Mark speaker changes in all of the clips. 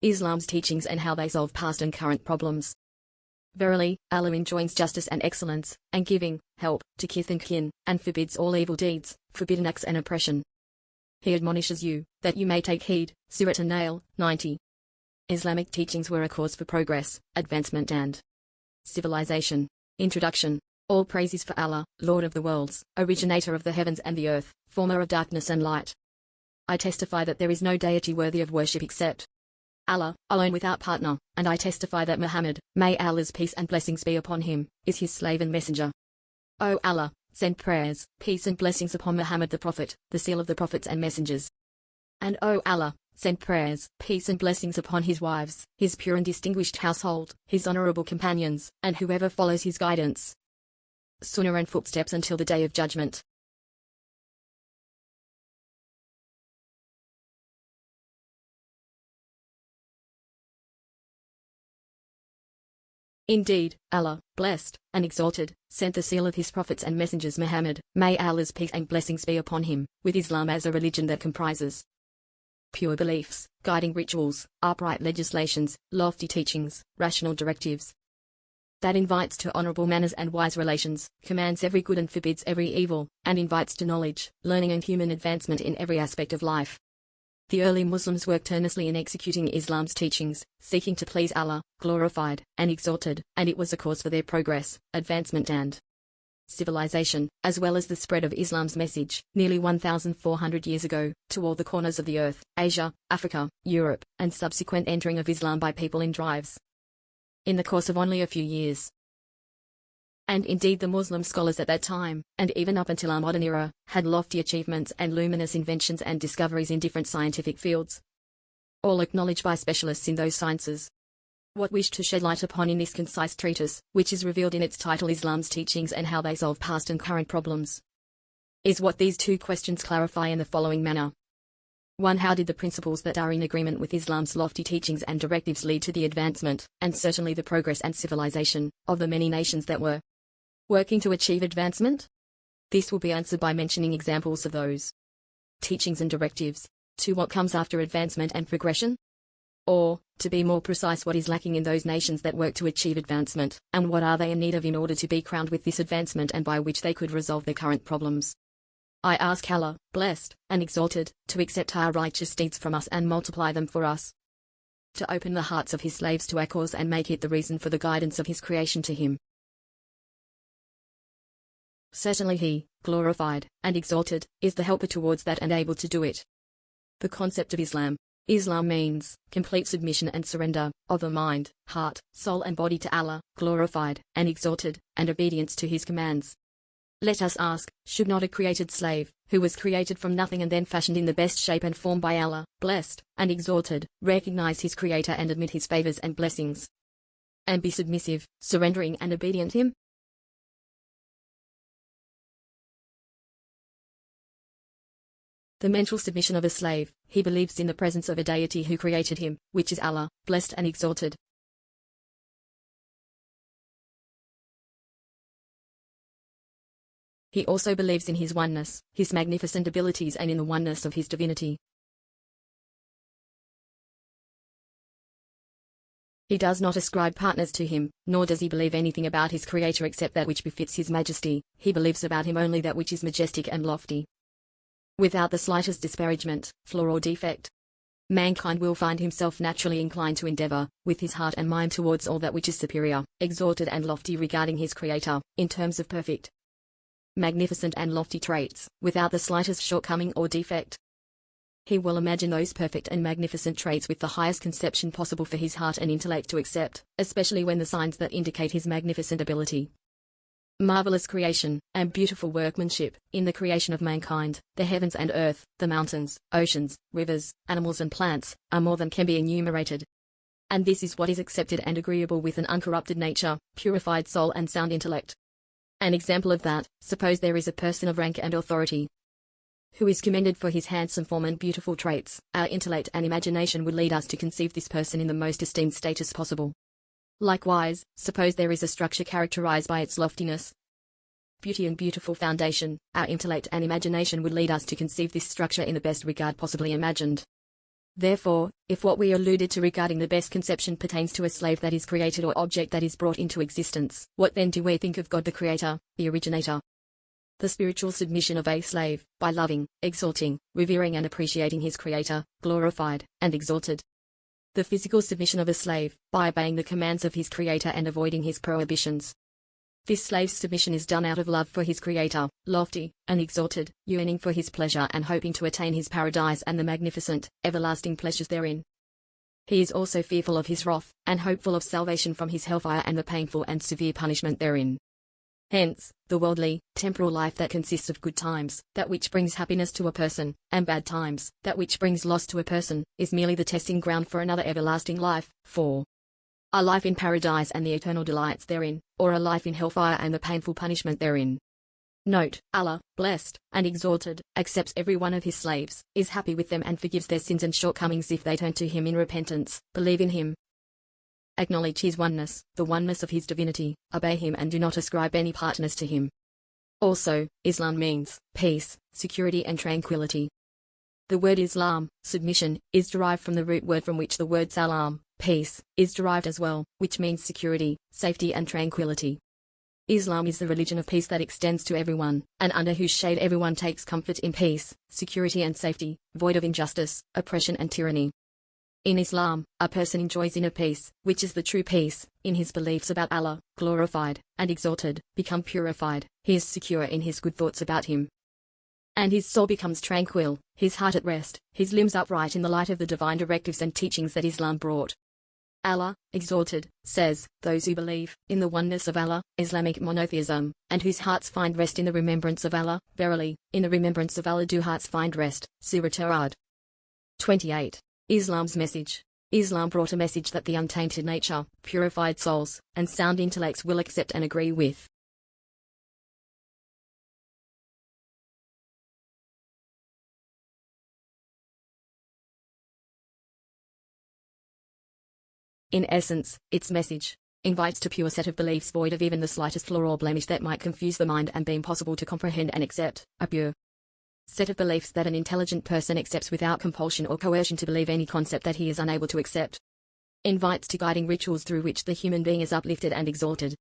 Speaker 1: Islam's teachings and how they solve past and current problems. Verily, Allah enjoins justice and excellence, and giving help to kith and kin, and forbids all evil deeds, forbidden acts and oppression. He admonishes you, that you may take heed. Surah An-Nahl, 90. Islamic teachings were a cause for progress, advancement and civilization. Introduction. All praise is for Allah, Lord of the worlds, originator of the heavens and the earth, former of darkness and light. I testify that there is no deity worthy of worship except Allah, alone without partner, and I testify that Muhammad, may Allah's peace and blessings be upon him, is his slave and messenger. O Allah, send prayers, peace and blessings upon Muhammad the Prophet, the seal of the prophets and messengers. And O Allah, send prayers, peace and blessings upon his wives, his pure and distinguished household, his honorable companions, and whoever follows his guidance, sunnah and footsteps until the day of judgment. Indeed, Allah, blessed and exalted, sent the seal of his prophets and messengers Muhammad, may Allah's peace and blessings be upon him, with Islam as a religion that comprises pure beliefs, guiding rituals, upright legislations, lofty teachings, rational directives, that invites to honorable manners and wise relations, commands every good and forbids every evil, and invites to knowledge, learning and human advancement in every aspect of life. The early Muslims worked earnestly in executing Islam's teachings, seeking to please Allah, glorified and exalted, and it was a cause for their progress, advancement and civilization, as well as the spread of Islam's message, nearly 1,400 years ago, to all the corners of the earth, Asia, Africa, Europe, and subsequent entering of Islam by people in drives, in the course of only a few years. And indeed the Muslim scholars at that time, and even up until our modern era, had lofty achievements and luminous inventions and discoveries in different scientific fields, all acknowledged by specialists in those sciences. What wished to shed light upon in this concise treatise, which is revealed in its title Islam's Teachings and How They Solve Past and Current Problems, is what these two questions clarify in the following manner. 1. How did the principles that are in agreement with Islam's lofty teachings and directives lead to the advancement, and certainly the progress and civilization, of the many nations that were working to achieve advancement? This will be answered by mentioning examples of those teachings and directives. 2. What comes after advancement and progression? Or, to be more precise, what is lacking in those nations that work to achieve advancement, and what are they in need of in order to be crowned with this advancement and by which they could resolve their current problems? I ask Allah, blessed and exalted, to accept our righteous deeds from us and multiply them for us, to open the hearts of his slaves to our cause and make it the reason for the guidance of his creation to him. Certainly he, glorified and exalted, is the helper towards that and able to do it. The concept of Islam. Islam means complete submission and surrender of the mind, heart, soul and body to Allah, glorified and exalted, and obedience to his commands. Let us ask, should not a created slave, who was created from nothing and then fashioned in the best shape and form by Allah, blessed and exalted, recognize his creator and admit his favors and blessings, and be submissive, surrendering and obedient to him? The mental submission of a slave. He believes in the presence of a deity who created him, which is Allah, blessed and exalted. He also believes in his oneness, his magnificent abilities and in the oneness of his divinity. He does not ascribe partners to him, nor does he believe anything about his creator except that which befits his majesty. He believes about him only that which is majestic and lofty, without the slightest disparagement, flaw or defect. Mankind will find himself naturally inclined to endeavor, with his heart and mind towards all that which is superior, exalted and lofty regarding his creator, in terms of perfect, magnificent and lofty traits, without the slightest shortcoming or defect. He will imagine those perfect and magnificent traits with the highest conception possible for his heart and intellect to accept, especially when the signs that indicate his magnificent ability, marvelous creation, and beautiful workmanship, in the creation of mankind, the heavens and earth, the mountains, oceans, rivers, animals and plants, are more than can be enumerated. And this is what is accepted and agreeable with an uncorrupted nature, purified soul and sound intellect. An example of that, suppose there is a person of rank and authority, who is commended for his handsome form and beautiful traits. Our intellect and imagination would lead us to conceive this person in the most esteemed status possible. Likewise, suppose there is a structure characterized by its loftiness, beauty and beautiful foundation. Our intellect and imagination would lead us to conceive this structure in the best regard possibly imagined. Therefore, if what we alluded to regarding the best conception pertains to a slave that is created or object that is brought into existence, what then do we think of God the Creator, the Originator? The spiritual submission of a slave, by loving, exalting, revering and appreciating his Creator, glorified, and exalted. The physical submission of a slave, by obeying the commands of his Creator and avoiding his prohibitions. This slave's submission is done out of love for his Creator, lofty, and exalted, yearning for his pleasure and hoping to attain his paradise and the magnificent, everlasting pleasures therein. He is also fearful of his wrath, and hopeful of salvation from his hellfire and the painful and severe punishment therein. Hence, the worldly, temporal life that consists of good times, that which brings happiness to a person, and bad times, that which brings loss to a person, is merely the testing ground for another everlasting life, for a life in paradise and the eternal delights therein, or a life in hellfire and the painful punishment therein. Note, Allah, blessed and exalted, accepts every one of his slaves, is happy with them and forgives their sins and shortcomings if they turn to him in repentance, believe in him, acknowledge his oneness, the oneness of his divinity, obey him and do not ascribe any partners to him. Also, Islam means peace, security and tranquility. The word Islam, submission, is derived from the root word from which the word salam, peace, is derived as well, which means security, safety and tranquility. Islam is the religion of peace that extends to everyone, and under whose shade everyone takes comfort in peace, security and safety, void of injustice, oppression and tyranny. In Islam, a person enjoys inner peace, which is the true peace, in his beliefs about Allah, glorified and exalted, become purified, he is secure in his good thoughts about him. And his soul becomes tranquil, his heart at rest, his limbs upright in the light of the divine directives and teachings that Islam brought. Allah, exalted, says, those who believe in the oneness of Allah, Islamic monotheism, and whose hearts find rest in the remembrance of Allah, verily, in the remembrance of Allah do hearts find rest. Surah At-Taurad. 28. Islam's message. Islam brought a message that the untainted nature, purified souls, and sound intellects will accept and agree with. In essence, its message invites to pure set of beliefs void of even the slightest flaw or blemish that might confuse the mind and be impossible to comprehend and accept, a pure set of beliefs that an intelligent person accepts without compulsion or coercion to believe any concept that he is unable to accept. Invites to guiding rituals through which the human being is uplifted and exalted.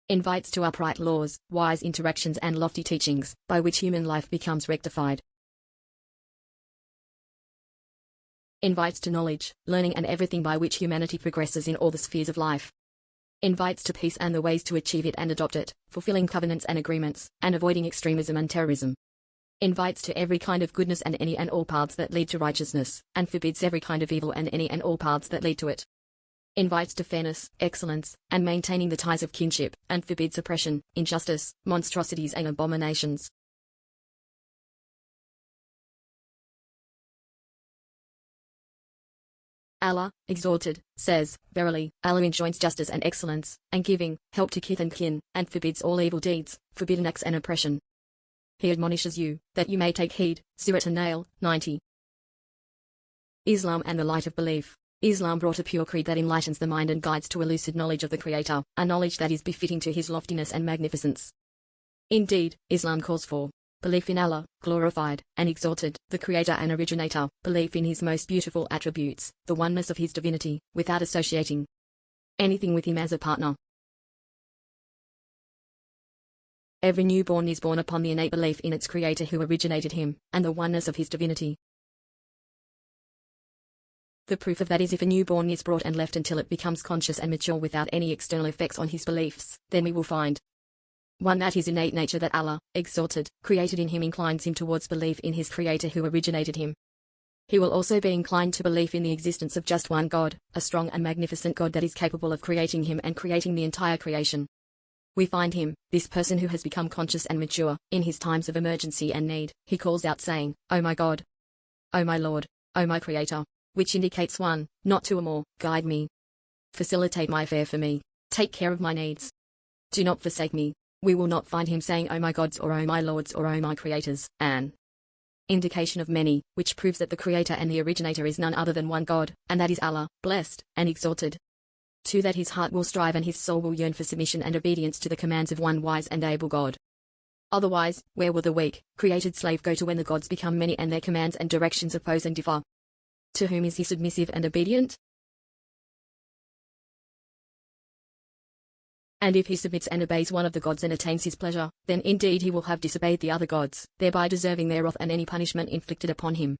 Speaker 1: Invites to upright laws, wise interactions and lofty teachings, by which human life becomes rectified. Invites to knowledge, learning and everything by which humanity progresses in all the spheres of life. Invites to peace and the ways to achieve it and adopt it, fulfilling covenants and agreements, and avoiding extremism and terrorism. Invites to every kind of goodness and any and all paths that lead to righteousness, and forbids every kind of evil and any and all paths that lead to it. Invites to fairness, excellence, and maintaining the ties of kinship, and forbids oppression, injustice, monstrosities and abominations. Allah, exalted, says, verily, Allah enjoins justice and excellence, and giving, help to kith and kin, and forbids all evil deeds, forbidden acts and oppression. He admonishes you, that you may take heed. Surah An-Nahl, 90. Islam and the light of belief. Islam brought a pure creed that enlightens the mind and guides to a lucid knowledge of the Creator, a knowledge that is befitting to his loftiness and magnificence. Indeed, Islam calls for belief in Allah, glorified and exalted, the Creator and Originator, belief in his most beautiful attributes, the oneness of his divinity, without associating anything with him as a partner. Every newborn is born upon the innate belief in its Creator who originated him, and the oneness of his divinity. The proof of that is if a newborn is brought and left until it becomes conscious and mature without any external effects on his beliefs, then we will find 1. That his innate nature that Allah, exalted, created in him inclines him towards belief in his Creator who originated him. He will also be inclined to belief in the existence of just one God, a strong and magnificent God that is capable of creating him and creating the entire creation. We find him, this person who has become conscious and mature, in his times of emergency and need, he calls out saying, "O my God! O my Lord! O my Creator!" Which indicates 1, not 2 or more, guide me. Facilitate my affair for me. Take care of my needs. Do not forsake me. We will not find him saying "O my gods" or "O my lords" or "O my creators," an indication of many, which proves that the Creator and the Originator is none other than one God, and that is Allah, blessed and exalted. 2. That his heart will strive and his soul will yearn for submission and obedience to the commands of one wise and able God. Otherwise, where will the weak, created slave go to when the gods become many and their commands and directions oppose and differ? To whom is he submissive and obedient? And if he submits and obeys one of the gods and attains his pleasure, then indeed he will have disobeyed the other gods, thereby deserving their wrath and any punishment inflicted upon him.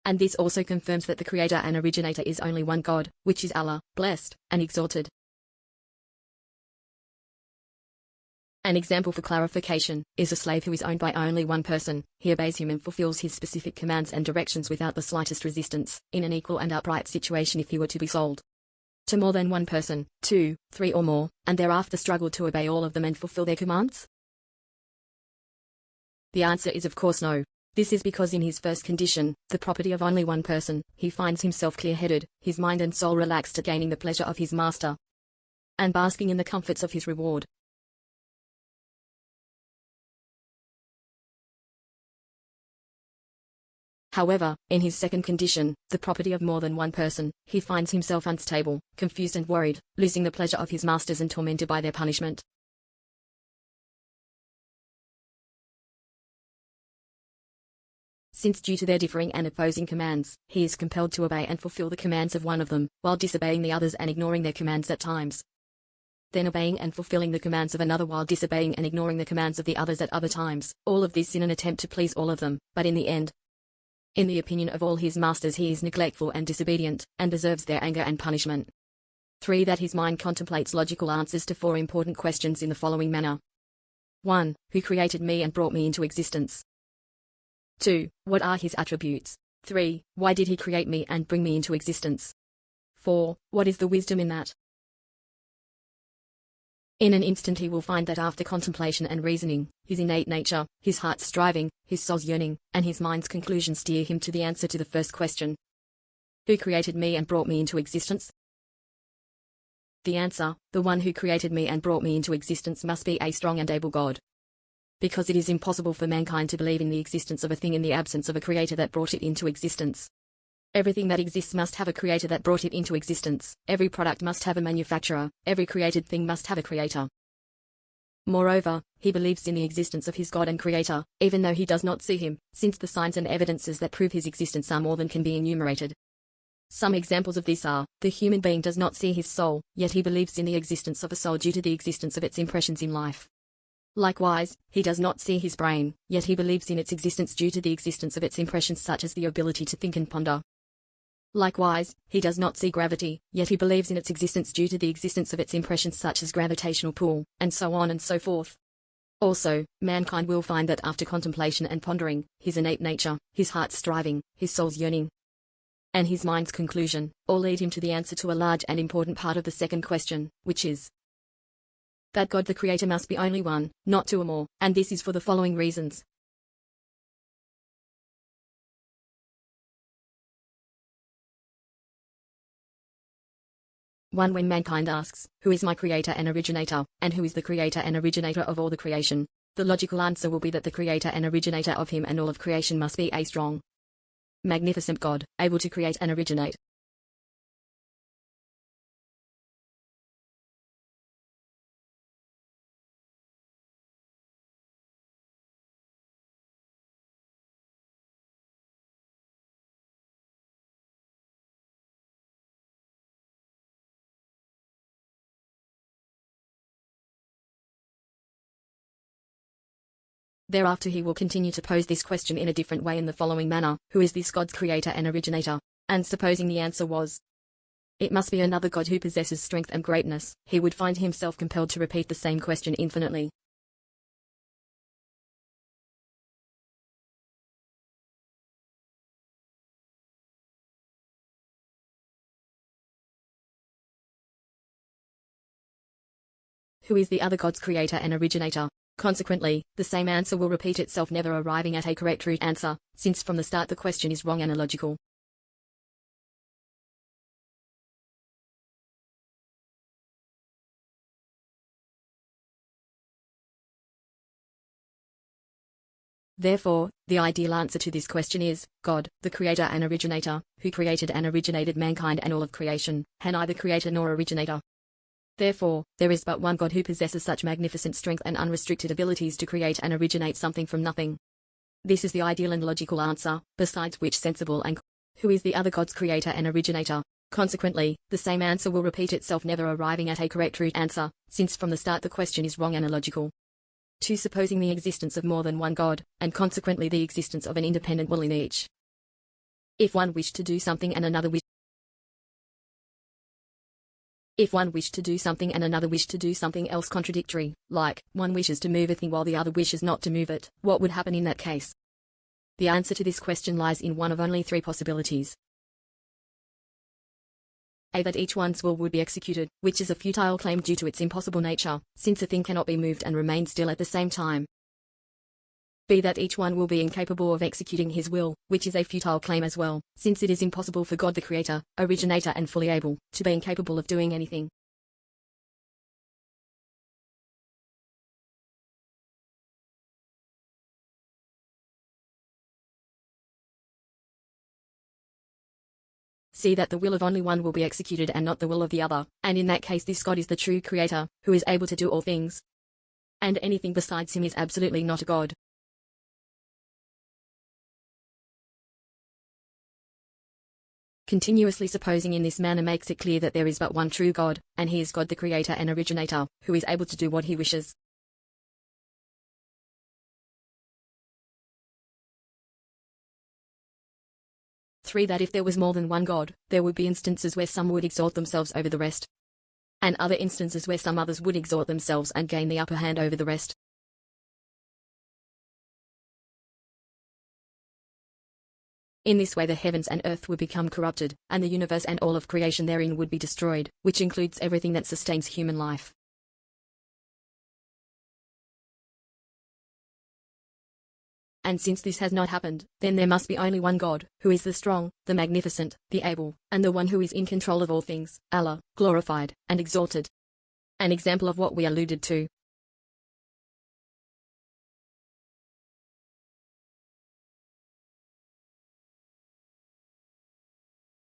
Speaker 1: And this also confirms that the Creator and Originator is only one God, which is Allah, blessed and exalted. An example for clarification is a slave who is owned by only one person. He obeys him and fulfills his specific commands and directions without the slightest resistance, in an equal and upright situation if he were to be sold to more than one person, 2, 3 or more, and thereafter struggle to obey all of them and fulfill their commands? The answer is of course no. This is because in his first condition, the property of only one person, he finds himself clear-headed, his mind and soul relaxed at gaining the pleasure of his master, and basking in the comforts of his reward. However, in his second condition, the property of more than one person, he finds himself unstable, confused and worried, losing the pleasure of his masters and tormented by their punishment. Since due to their differing and opposing commands, he is compelled to obey and fulfill the commands of one of them, while disobeying the others and ignoring their commands at times. Then obeying and fulfilling the commands of another while disobeying and ignoring the commands of the others at other times, all of this in an attempt to please all of them, but in the end, in the opinion of all his masters he is neglectful and disobedient, and deserves their anger and punishment. 3. That his mind contemplates logical answers to 4 important questions in the following manner. 1. Who created me and brought me into existence? 2. What are his attributes? 3. Why did he create me and bring me into existence? 4. What is the wisdom in that? In an instant he will find that after contemplation and reasoning, his innate nature, his heart's striving, his soul's yearning, and his mind's conclusion steer him to the answer to the first question. Who created me and brought me into existence? The answer, the one who created me and brought me into existence, must be a strong and able God. Because it is impossible for mankind to believe in the existence of a thing in the absence of a creator that brought it into existence. Everything that exists must have a creator that brought it into existence. Every product must have a manufacturer. Every created thing must have a creator. Moreover, he believes in the existence of his God and creator, even though he does not see him, since the signs and evidences that prove his existence are more than can be enumerated. Some examples of this are, the human being does not see his soul, yet he believes in the existence of a soul due to the existence of its impressions in life. Likewise, he does not see his brain, yet he believes in its existence due to the existence of its impressions such as the ability to think and ponder. Likewise, he does not see gravity, yet he believes in its existence due to the existence of its impressions such as gravitational pull, and so on and so forth. Also, mankind will find that after contemplation and pondering, his innate nature, his heart's striving, his soul's yearning, and his mind's conclusion, all lead him to the answer to a large and important part of the second question, which is that God the Creator must be only one, not 2 or more, and this is for the following reasons. 1. When mankind asks, who is my creator and originator, and who is the creator and originator of all the creation, the logical answer will be that the creator and originator of him and all of creation must be a strong, magnificent God, able to create and originate. Thereafter he will continue to pose this question in a different way in the following manner, who is this God's creator and originator? And supposing the answer was, it must be another God who possesses strength and greatness, he would find himself compelled to repeat the same question infinitely. Who is the other God's creator and originator? Consequently, the same answer will repeat itself, never arriving at a correct root answer, since from the start the question is wrong and illogical. Therefore, the ideal answer to this question is, God, the creator and originator, who created and originated mankind and all of creation, and neither creator nor originator. Therefore, there is but one God who possesses such magnificent strength and unrestricted abilities to create and originate something from nothing. This is the ideal and logical answer, besides which sensible and who is the other God's creator and originator. Consequently, the same answer will repeat itself, never arriving at a correct root answer, since from the start the question is wrong and illogical. 2. Supposing the existence of more than one God, and consequently the existence of an independent will in each. If one wished to do something and another wished to do something and another wished to do something else contradictory, like, one wishes to move a thing while the other wishes not to move it, what would happen in that case? The answer to this question lies in one of only three possibilities. A. That each one's will would be executed, which is a futile claim due to its impossible nature, since a thing cannot be moved and remain still at the same time. B. That each one will be incapable of executing his will, which is a futile claim as well, since it is impossible for God the Creator, originator and fully able, to be incapable of doing anything. C. That the will of only one will be executed and not the will of the other, and in that case this God is the true Creator, who is able to do all things. And anything besides him is absolutely not a God. Continuously supposing in this manner makes it clear that there is but one true God, and he is God the Creator and originator, who is able to do what he wishes. Three. That if there was more than one God, there would be instances where some would exalt themselves over the rest, and other instances where some others would exalt themselves and gain the upper hand over the rest. In this way the heavens and earth would become corrupted, and the universe and all of creation therein would be destroyed, which includes everything that sustains human life. And since this has not happened, then there must be only one God, who is the strong, the magnificent, the able, and the one who is in control of all things, Allah, glorified and exalted. An example of what we alluded to